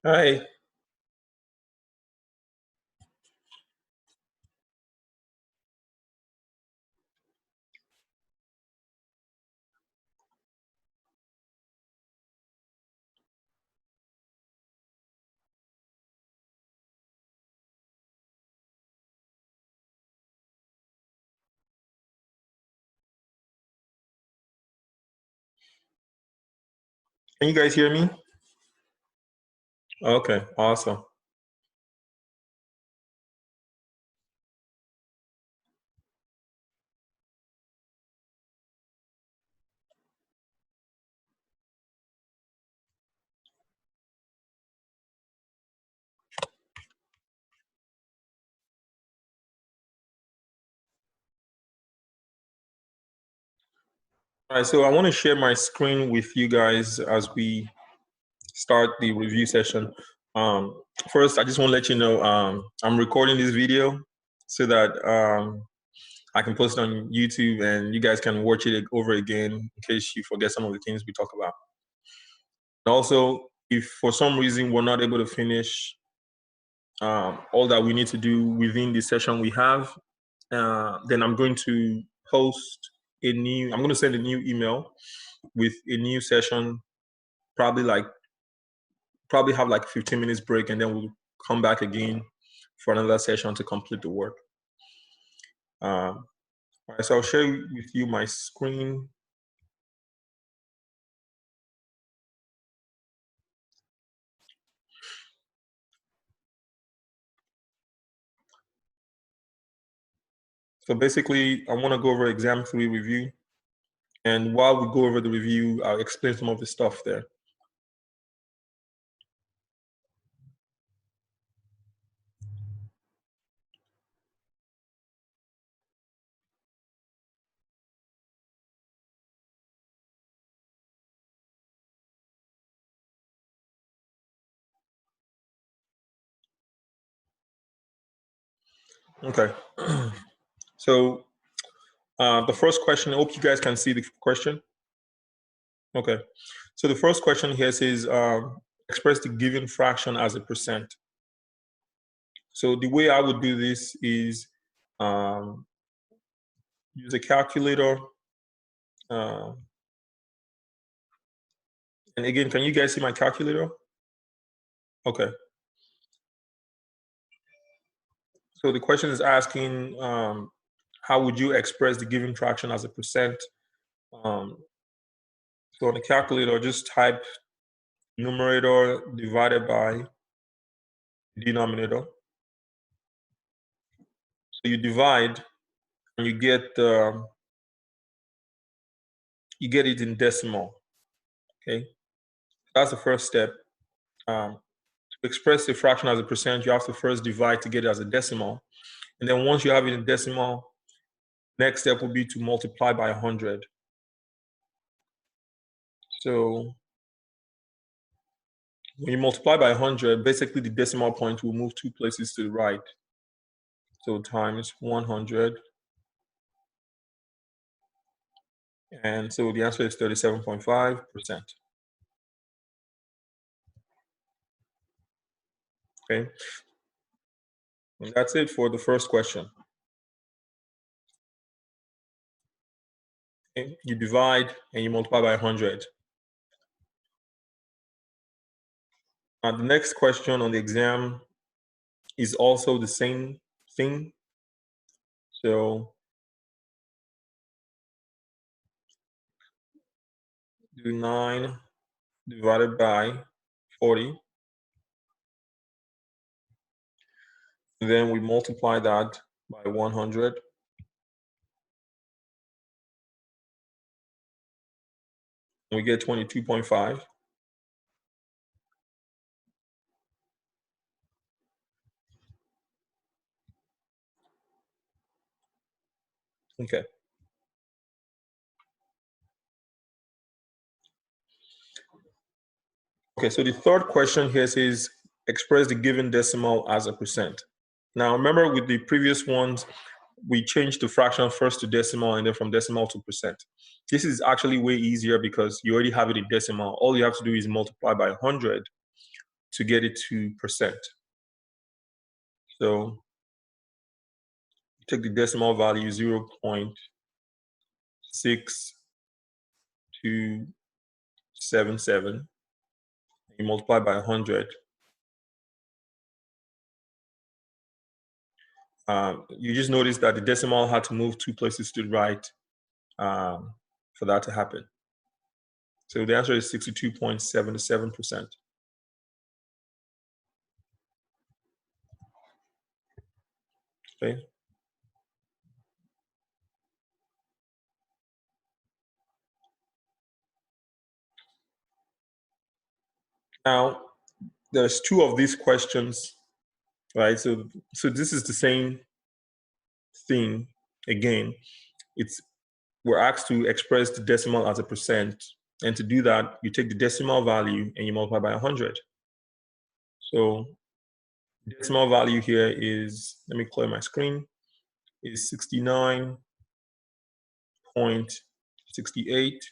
Hi. Can you guys hear me? Okay, awesome. All right, so I want to share my screen with you guys as we start the review session. First, I just want to let you know I'm recording this video so that I can post it on YouTube and you guys can watch it over again in case you forget some of the things we talk about. And also, if for some reason we're not able to finish all that we need to do within the session we have, then I'm going to I'm going to send a new email with a new session, probably have like 15 minutes break, and then we'll come back again for another session to complete the work. All right, so I'll share with you my screen. So basically, I want to go over exam 3 review. And while we go over the review, I'll explain some of the stuff there. Okay. So the first question, I hope you guys can see the question. Okay. So the first question here says, express the given fraction as a percent. So the way I would do this is use a calculator. And again, can you guys see my calculator? Okay. So the question is asking, how would you express the given fraction as a percent? So on the calculator, just type numerator divided by denominator. So you divide and you get it in decimal. Okay, that's the first step. To express the fraction as a percent, you have to first divide to get it as a decimal, and then once you have it in decimal, next step will be to multiply by 100. So when you multiply by 100, basically the decimal point will move 2 places to the right. So times 100. And so the answer is 37.5%. Okay. And that's it for the first question. Okay. You divide and you multiply by 100. And the next question on the exam is also the same thing. So do 9 divided by 40. And then we multiply that by 100. And we get 22.5. Okay. Okay, so the third question here says express the given decimal as a percent. Now remember with the previous ones, we changed the fraction first to decimal and then from decimal to percent. This is actually way easier because you already have it in decimal. All you have to do is multiply by 100 to get it to percent. So take the decimal value 0.6277, you multiply by 100. You just notice that the decimal had to move 2 places to the right for that to happen. So the answer is 62.77%. Okay. Now, there's 2 of these questions, right? So this is the same thing again. We're asked to express the decimal as a percent, and to do that, you take the decimal value and you multiply by 100. So decimal value here is, let me clear my screen, is 69.68,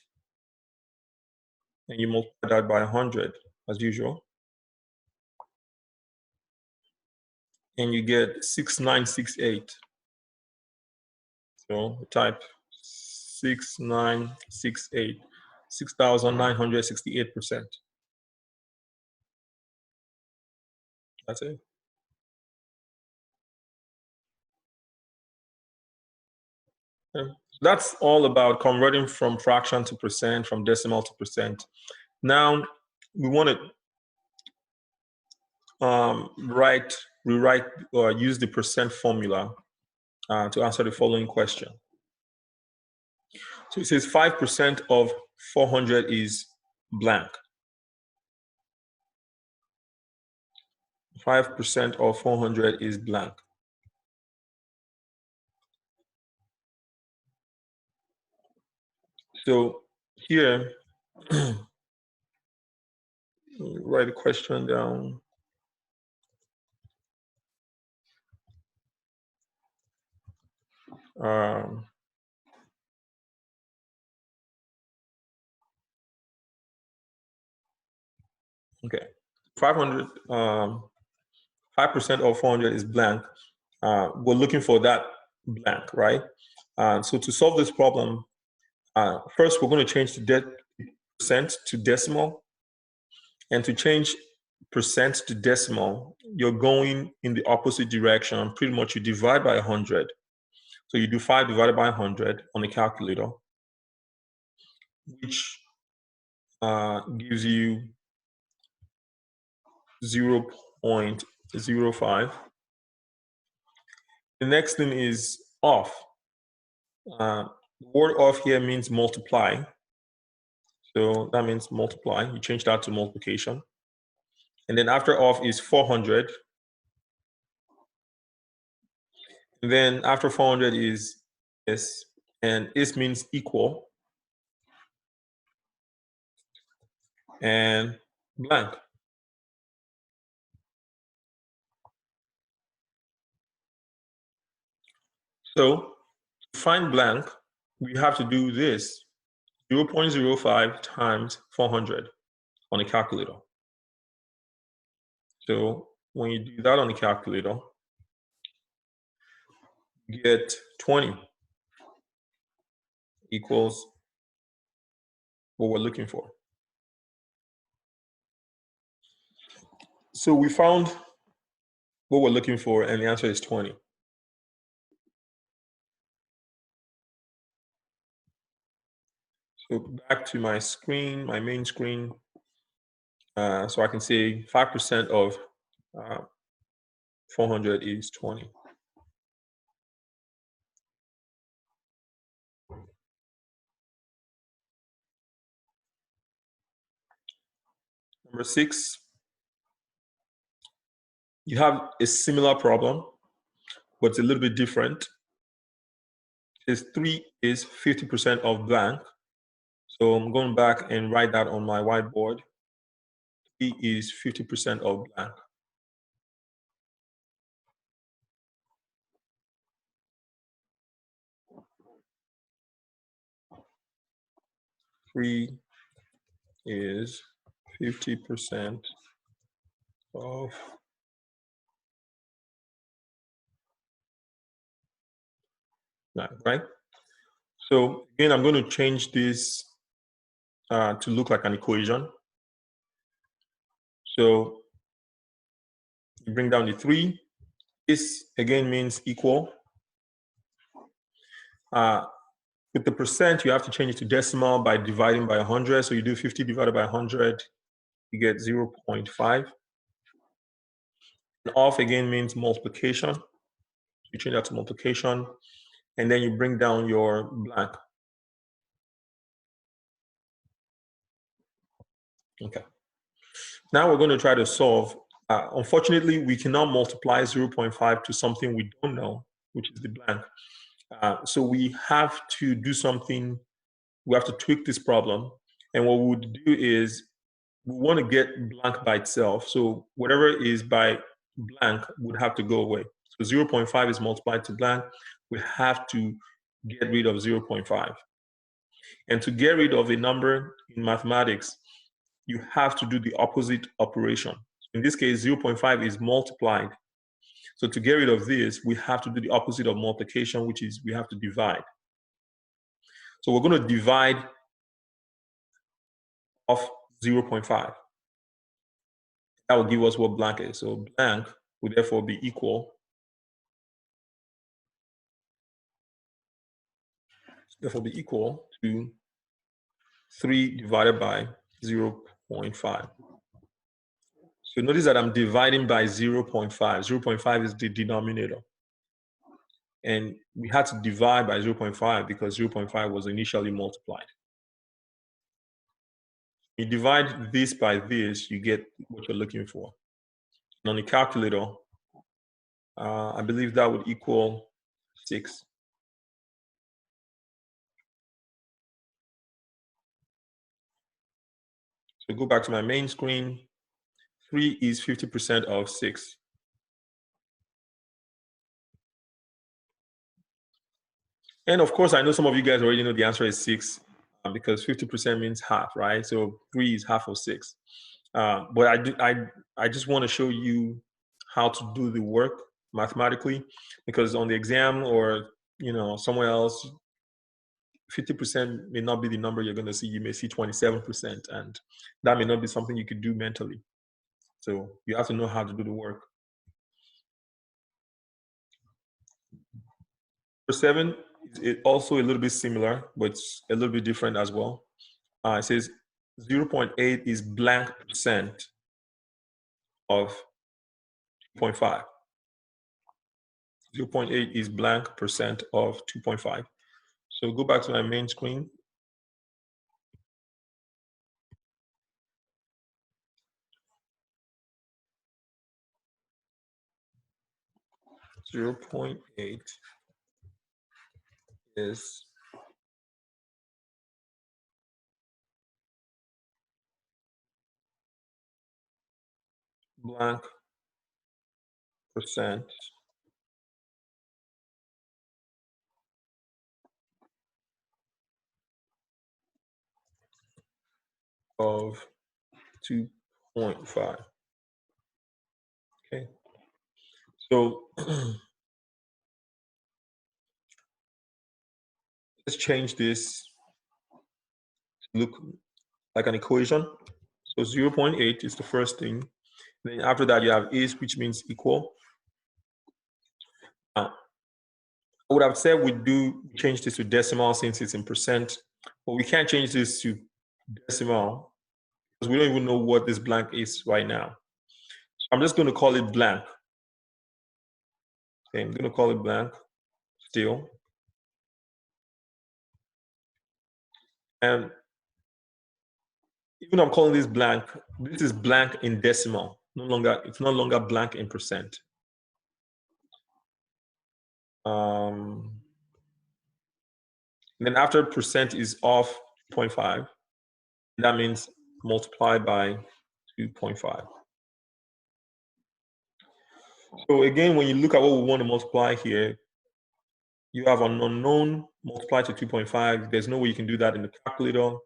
and you multiply that by 100 as usual, and you get 6968. So type 6968, 6,968%. That's it. Okay. That's all about converting from fraction to percent, from decimal to percent. Now we want to rewrite or use the percent formula to answer the following question. So it says 5% of 400 is blank. 5% of 400 is blank. So here, write the question down. Okay, 500, 5% of 400 is blank. We're looking for that blank, right? So to solve this problem, first we're going to change the percent to decimal. And to change percent to decimal, you're going in the opposite direction. Pretty much you divide by 100. So you do 5 divided by 100 on the calculator, which gives you 0.05. The next thing is off. The word off here means multiply. So that means multiply. You change that to multiplication. And then after off is 400. And then after 400 is is, and is means equal, and blank. So to find blank, we have to do this, 0.05 times 400 on the calculator. So when you do that on the calculator, you get 20 equals what we're looking for. So we found what we're looking for, and the answer is 20. So back to my screen, my main screen. So I can say 5% of 400 is 20. Number 6, you have a similar problem, but it's a little bit different. Is 3 is 50% of blank. So I'm going back and write that on my whiteboard. 3 is 50% of blank. 3 is 50% of blank, right? So again, I'm going to change this to look like an equation. So you bring down the 3. This again means equal. With the percent, you have to change it to decimal by dividing by 100. So you do 50 divided by 100, you get 0.5. And off again means multiplication. You change that to multiplication, and then you bring down your blank. Okay. Now we're going to try to solve. Unfortunately, we cannot multiply 0.5 to something we don't know, which is the blank. So we have to do something. We have to tweak this problem. And what we would do is we want to get blank by itself. So whatever is by blank would have to go away. So 0.5 is multiplied to blank. We have to get rid of 0.5. And to get rid of a number in mathematics, you have to do the opposite operation. In this case, 0.5 is multiplied. So to get rid of this, we have to do the opposite of multiplication, which is we have to divide. So we're going to divide off 0.5. That will give us what blank is. So blank will therefore be equal. Therefore be equal to 3 divided by 0.5. So notice that I'm dividing by 0.5. 0.5 is the denominator. And we had to divide by 0.5 because 0.5 was initially multiplied. You divide this by this, you get what you're looking for. And on the calculator, I believe that would equal 6. So go back to my main screen. 3 is 50% of 6. And of course, I know some of you guys already know the answer is 6 because 50% means half, right? So 3 is half of 6. But I just want to show you how to do the work mathematically, because on the exam or somewhere else, 50% may not be the number you're going to see. You may see 27%, and that may not be something you could do mentally. So you have to know how to do the work. For 7, it's also a little bit similar, but it's a little bit different as well. It says 0.8 is blank percent of 2.5. 0.8 is blank percent of 2.5. So go back to my main screen. .8 is blank percent of 2.5. Okay. So let's change this to look like an equation. So 0.8 is the first thing. Then after that, you have is, which means equal. I would have said we do change this to decimal since it's in percent, but we can't change this to decimal because we don't even know what this blank is right now. So I'm just going to call it blank. Okay, I'm going to call it blank still. And even I'm calling this blank, this is blank in decimal. It's no longer blank in percent. Then after percent is off 0.5, that means multiply by 2.5. So again, when you look at what we want to multiply here, you have an unknown multiplied to 2.5. There's no way you can do that in the calculator.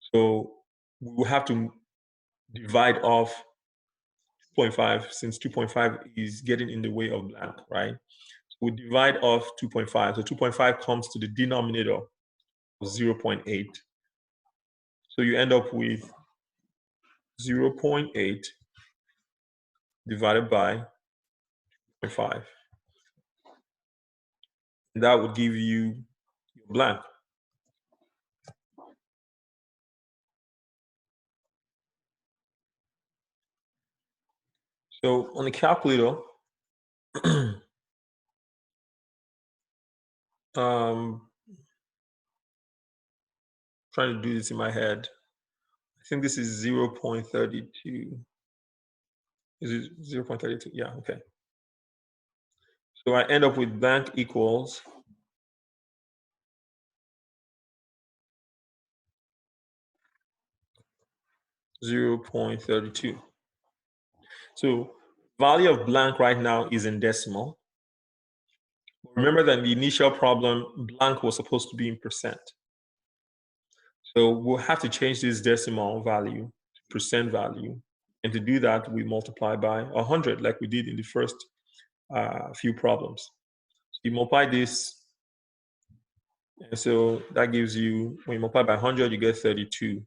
So we will have to divide off 2.5, since 2.5 is getting in the way of blank, right? We divide off 2.5. So 2.5 comes to the denominator of 0.8. So you end up with 0.8 divided by 0.5. And that would give you your blank. So on the calculator, trying to do this in my head. I think this is 0.32. Is it 0.32? Yeah, okay. So I end up with blank equals 0.32. So value of blank right now is in decimal. Remember that in the initial problem, blank was supposed to be in percent. So we'll have to change this decimal value to percent value. And to do that, we multiply by 100 like we did in the first few problems. So you multiply this, and so that gives you, when you multiply by 100, you get 32.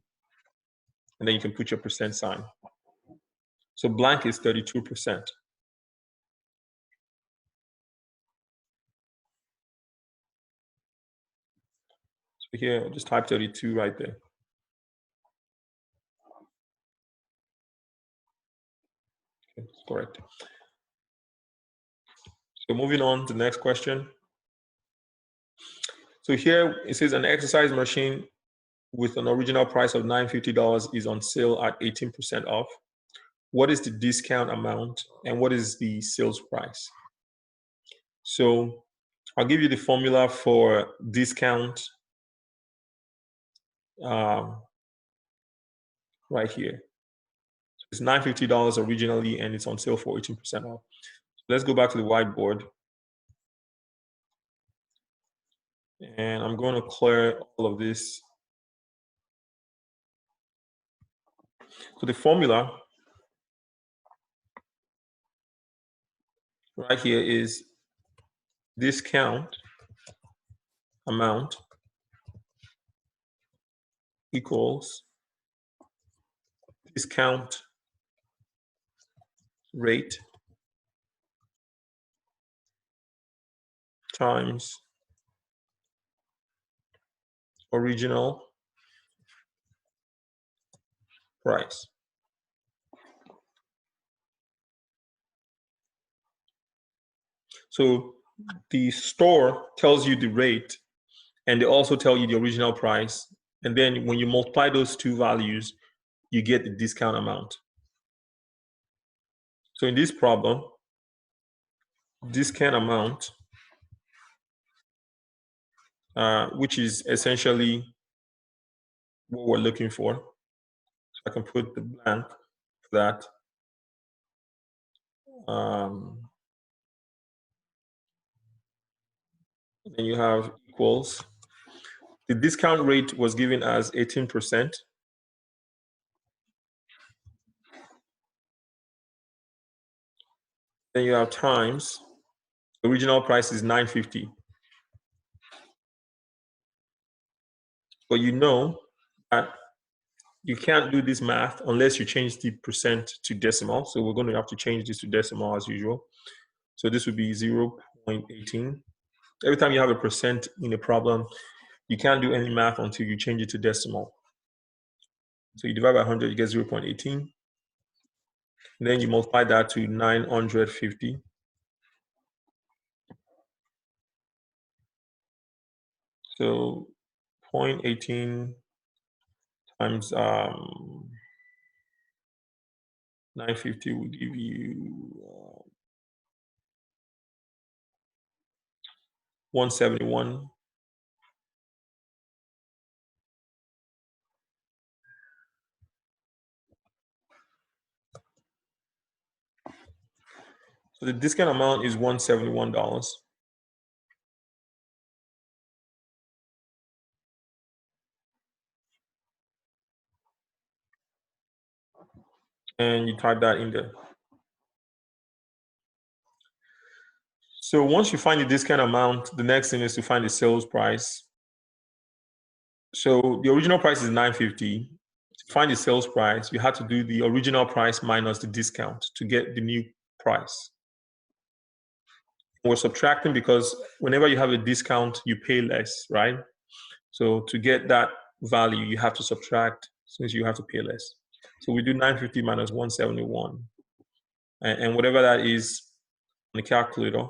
And then you can put your percent sign. So blank is 32%. So here, I'll just type 32 right there. Okay, that's correct. So moving on to the next question. So here it says an exercise machine with an original price of $950 is on sale at 18% off. What is the discount amount and what is the sales price? So I'll give you the formula for discount right here. So it's $950 originally and it's on sale for 18% off. So let's go back to the whiteboard. And I'm going to clear all of this. So the formula right here is discount amount equals discount rate times original price. So the store tells you the rate and they also tell you the original price. And then when you multiply those two values, you get the discount amount. So in this problem, discount amount, which is essentially what we're looking for. So I can put the blank for that. Then you have equals. The discount rate was given as 18%. Then you have times. The original price is $950. But you know that you can't do this math unless you change the percent to decimal. So we're going to have to change this to decimal as usual. So this would be 0.18. Every time you have a percent in a problem, you can't do any math until you change it to decimal. So you divide by 100, you get 0.18. Then you multiply that to 950. So 0.18 times 950 will give you 171. So the discount amount is $171. And you type that in there. So once you find the discount amount, the next thing is to find the sales price. So the original price is $9.50. To find the sales price, you had to do the original price minus the discount to get the new price. We're subtracting because whenever you have a discount, you pay less, right? So to get that value, you have to subtract since you have to pay less. So we do 950 minus 171. And whatever that is on the calculator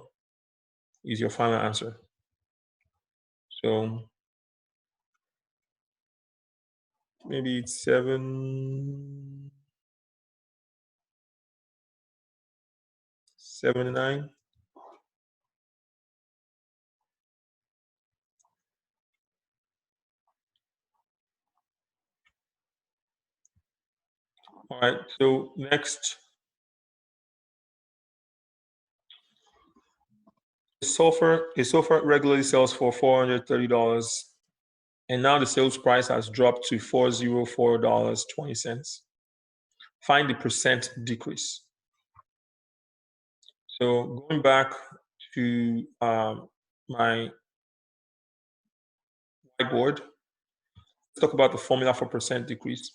is your final answer. So maybe it's 779. All right, so next, a sofa regularly sells for $430, and now the sales price has dropped to $404.20. Find the percent decrease. So going back to my whiteboard, let's talk about the formula for percent decrease.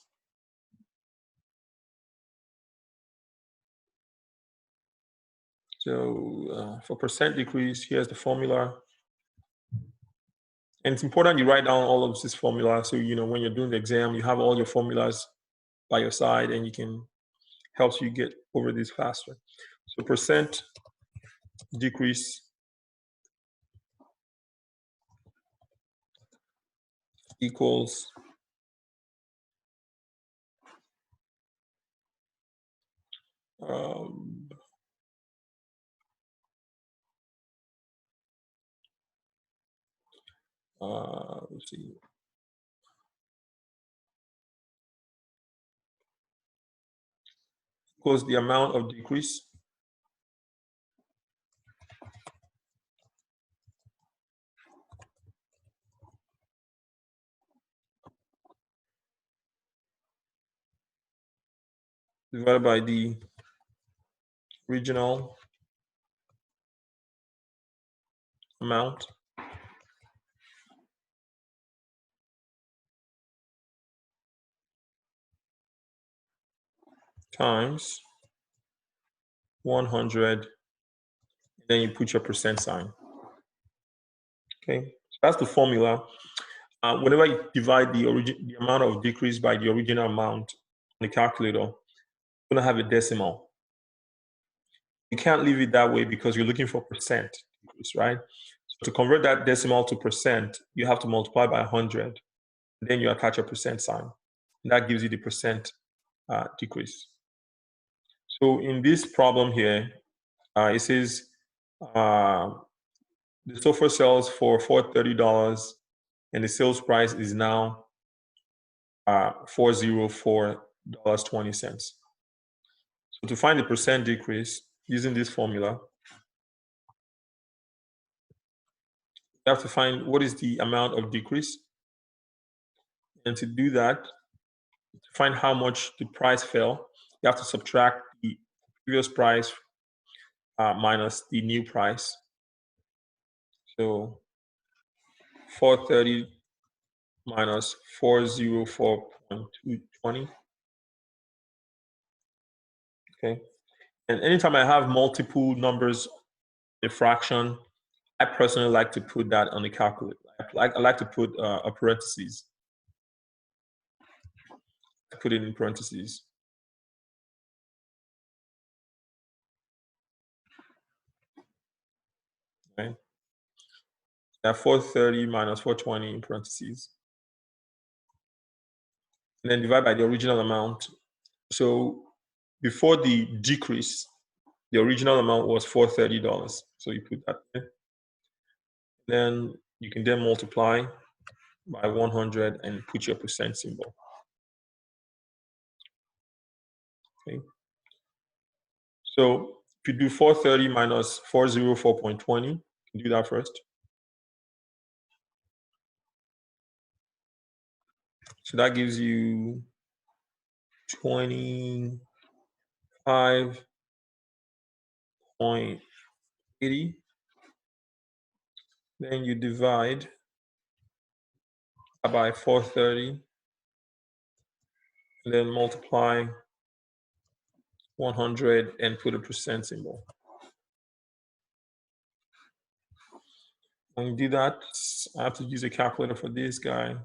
So for percent decrease, here's the formula. And it's important you write down all of this formula so you know when you're doing the exam, you have all your formulas by your side and you can help you get over this faster. So percent decrease equals let's see. Equals the amount of decrease divided by the original amount times 100, and then you put your percent sign. Okay, so that's the formula. Whenever you divide the amount of decrease by the original amount on the calculator, you're gonna have a decimal. You can't leave it that way because you're looking for percent decrease, right? So to convert that decimal to percent, you have to multiply by 100. Then you attach a percent sign. And that gives you the percent decrease. So in this problem here, it says the sofa sells for $430 and the sales price is now $404.20. So to find the percent decrease using this formula, you have to find what is the amount of decrease. And to do that, to find how much the price fell, you have to subtract the previous price minus the new price. So 430 minus 404.220. Okay. And anytime I have multiple numbers in a fraction, I personally like to put that on the calculator. I like to put a parentheses. I put it in parentheses. Okay. That 430 minus 420 in parentheses. And then divide by the original amount. So before the decrease, the original amount was $430. So you put that there. Then you can then multiply by 100 and put your percent symbol. Okay. So if you do 430 minus 404.20, do that first. So that gives you 25.80. Then you divide by 430, and then multiply 100 and put a percent symbol. When you do that, I have to use a calculator for this guy.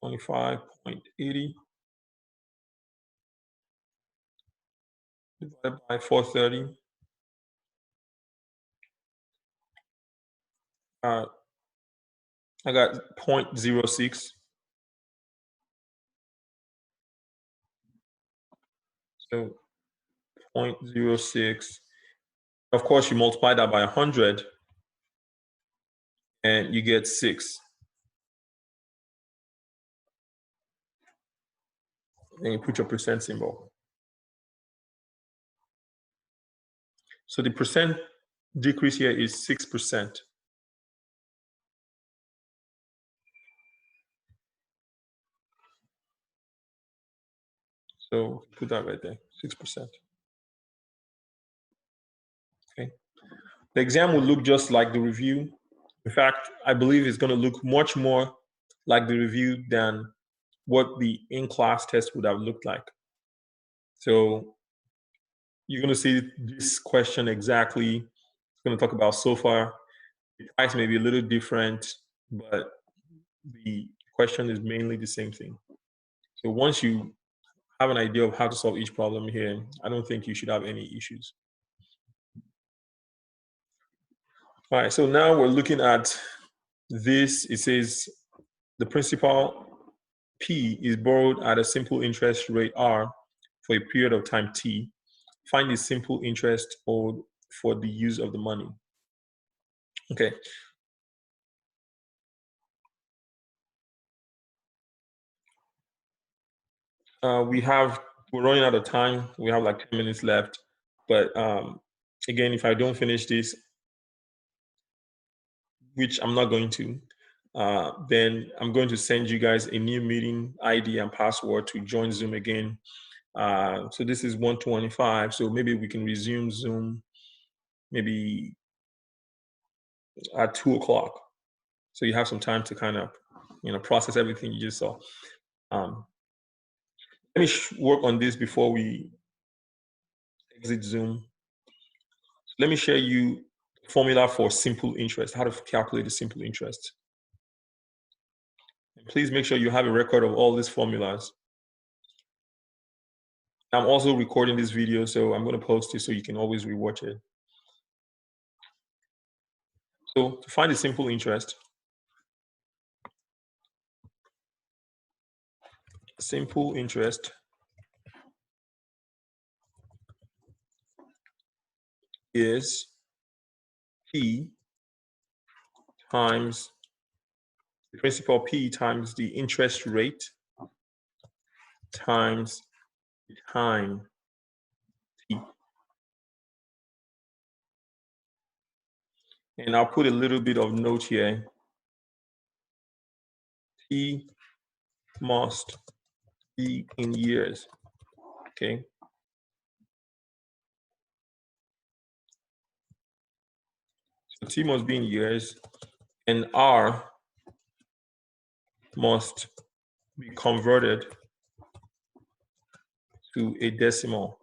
25.80 divided by 430. I got 0.06. So 0.06. Of course, you multiply that by 100 and you get 6. And you put your percent symbol. So the percent decrease here is 6%. So put that right there, 6%. Okay. The exam will look just like the review. In fact, I believe it's going to look much more like the review than what the in-class test would have looked like. So you're going to see this question exactly. It's going to talk about SOFR. The price may be a little different, but the question is mainly the same thing. So once you have an idea of how to solve each problem here, I don't think you should have any issues. All right, so now we're looking at this. It says the principal P is borrowed at a simple interest rate R for a period of time T. Find the simple interest owed for the use of the money. Okay. We're running out of time. We have like 10 minutes left. But again, if I don't finish this, which I'm not going to, then I'm going to send you guys a new meeting ID and password to join Zoom again. So this is 125. So maybe we can resume Zoom maybe at 2 o'clock. So you have some time to kind of, process everything you just saw. Let me work on this before we exit Zoom. Let me share you formula for simple interest, how to calculate the simple interest. And please make sure you have a record of all these formulas. I'm also recording this video, so I'm going to post it so you can always rewatch it. So to find the simple interest, is P times the principal P times the interest rate times the time T. And I'll put a little bit of note here. T must be in years, okay? So T must be in years, and R must be converted to a decimal.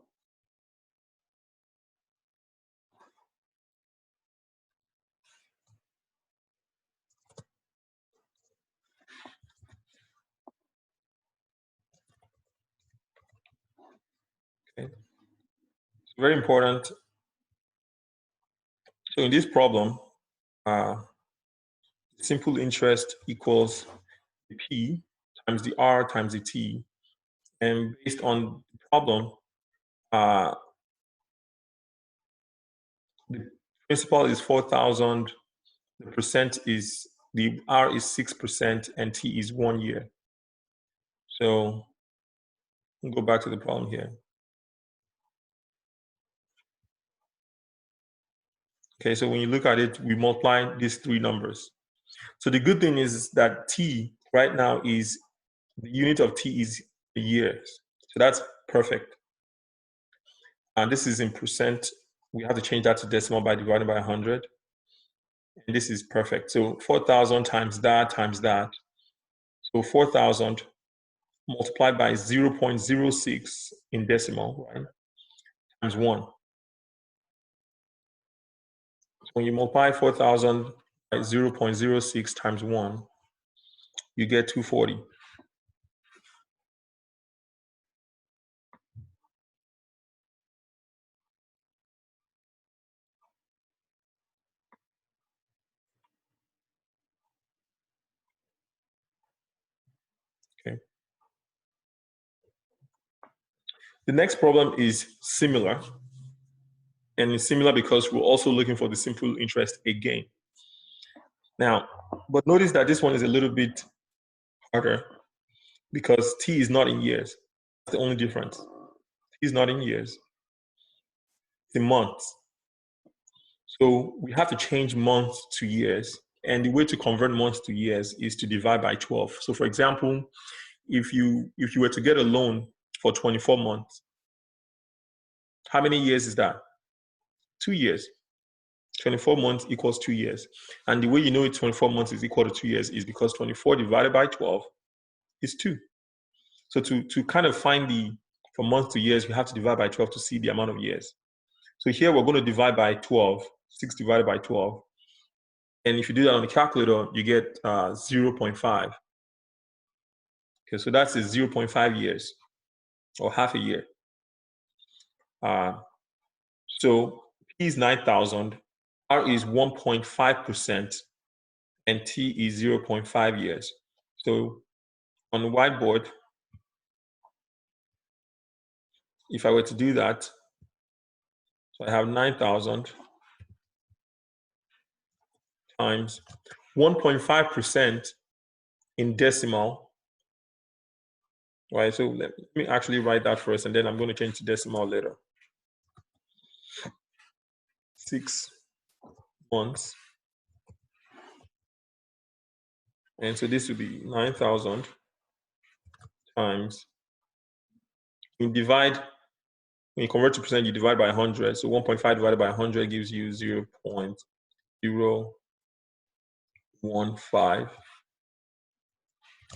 Okay, it's very important. So in this problem, simple interest equals the P times the R times the T. And based on the problem, the principal is 4,000, the percent is, the R is 6%, and T is 1 year. So we'll go back to the problem here. Okay, so when you look at it, we multiply these three numbers. So the good thing is that T right now is, the unit of T is years. So that's perfect. And this is in percent. We have to change that to decimal by dividing by 100. And this is perfect. So 4,000 times that times that. So 4,000 multiplied by 0.06 in decimal, right? Times 1. So when you multiply 4,000 by 0.06 times 1, you get 240. Okay. The next problem is similar. And it's similar because we're also looking for the simple interest again. Now, but notice that this one is a little bit harder because T is not in years. That's the only difference. T is not in years. It's in months. So we have to change months to years. And the way to convert months to years is to divide by 12. So for example, if you were to get a loan for 24 months, how many years is that? 2 years. 24 months equals 2 years. And the way you know 24 months is equal to 2 years is because 24 divided by 12 is 2. So to kind of find from months to years, we have to divide by 12 to see the amount of years. So here we're going to divide by 12, 6 divided by 12. And if you do that on the calculator, you get 0.5. Okay, so that's 0.5 years or half a year. So P is 9,000, R is 1.5%, and T is 0.5 years. So on the whiteboard, if I were to do that, so I have 9,000 times 1.5% in decimal, right? So let me actually write that first, and then I'm going to change to decimal later. 6 months. And so this would be 9,000 times, when you convert to percent, you divide by 100. So 1.5 divided by 100 gives you 0.015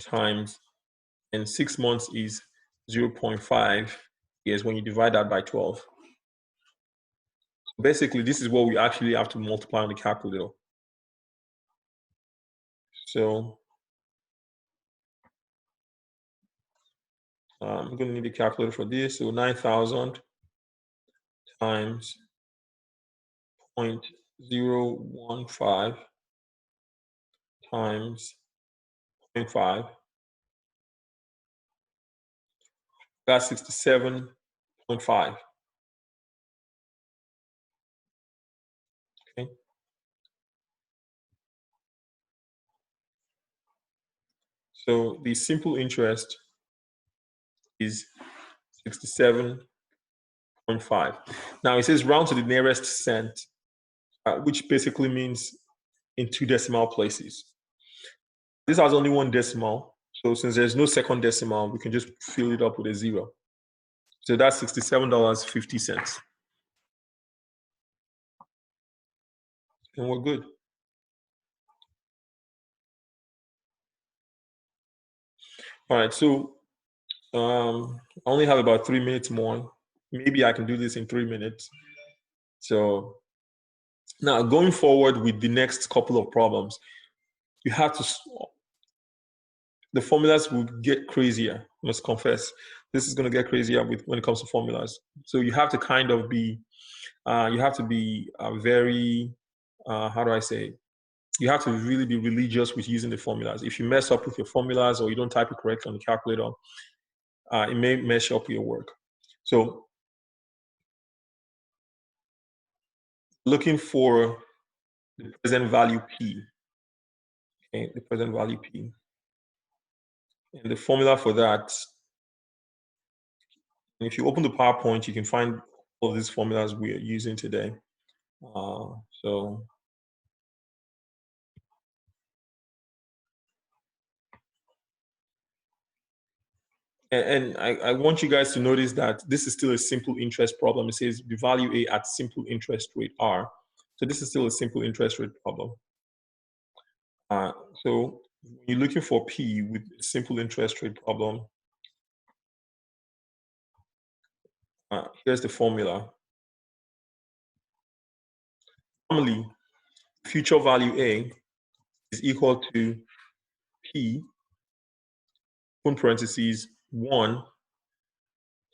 times, and 6 months is 0.5 years when you divide that by 12. Basically, this is what we actually have to multiply on the calculator. So I'm going to need a calculator for this. So 9,000 times 0.015 times 0.5. That's 67.5. Okay. So the simple interest is 67.5. Now it says round to the nearest cent, which basically means in 2 decimal places. This has only 1 decimal. So since there's no second decimal, we can just fill it up with a 0. So that's $67.50. And we're good. All right, so I only have about 3 minutes more. Maybe I can do this in 3 minutes. So now going forward with the next couple of problems, you have to, the formulas will get crazier, I must confess. This is going to get crazier when it comes to formulas. So you have to kind of be, very, how do I say, you have to really be religious with using the formulas. If you mess up with your formulas or you don't type it correctly on the calculator, it may mess up your work. So looking for the present value P, okay, the present value P. And the formula for that, if you open the PowerPoint, you can find all of these formulas we are using today. And I want you guys to notice that this is still a simple interest problem. It says the value A at simple interest rate R. So this is still a simple interest rate problem. So when you're looking for P with simple interest rate problem, here's the formula. Normally, future value A is equal to P, open parentheses, 1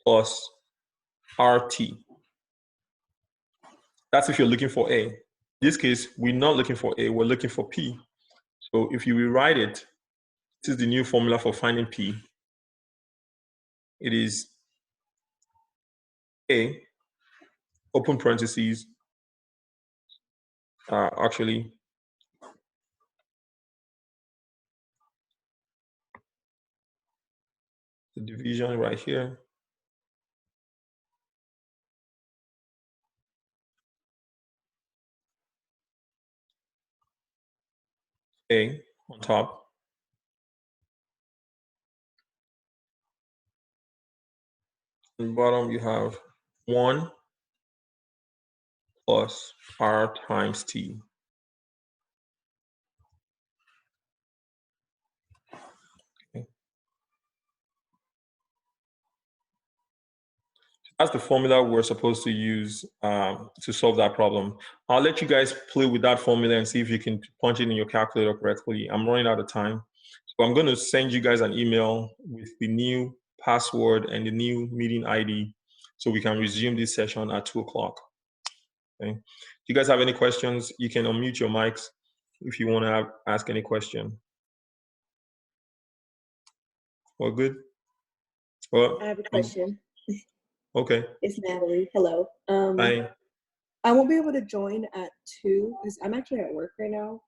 plus RT. That's if you're looking for A. In this case, we're not looking for A, we're looking for P. So if you rewrite it, this is the new formula for finding P. It is A, open parentheses, actually, the division right here. A on top. On the bottom, you have 1 plus R times T. Okay. That's the formula we're supposed to use to solve that problem. I'll let you guys play with that formula and see if you can punch it in your calculator correctly. I'm running out of time. So I'm going to send you guys an email with the new password and the new meeting ID so we can resume this session at 2 o'clock. Okay. If you guys have any questions, you can unmute your mics if you want to ask any question. All good? Well, I have a question. Okay. It's Natalie. Hello. Hi. I won't be able to join at 2 because I'm actually at work right now.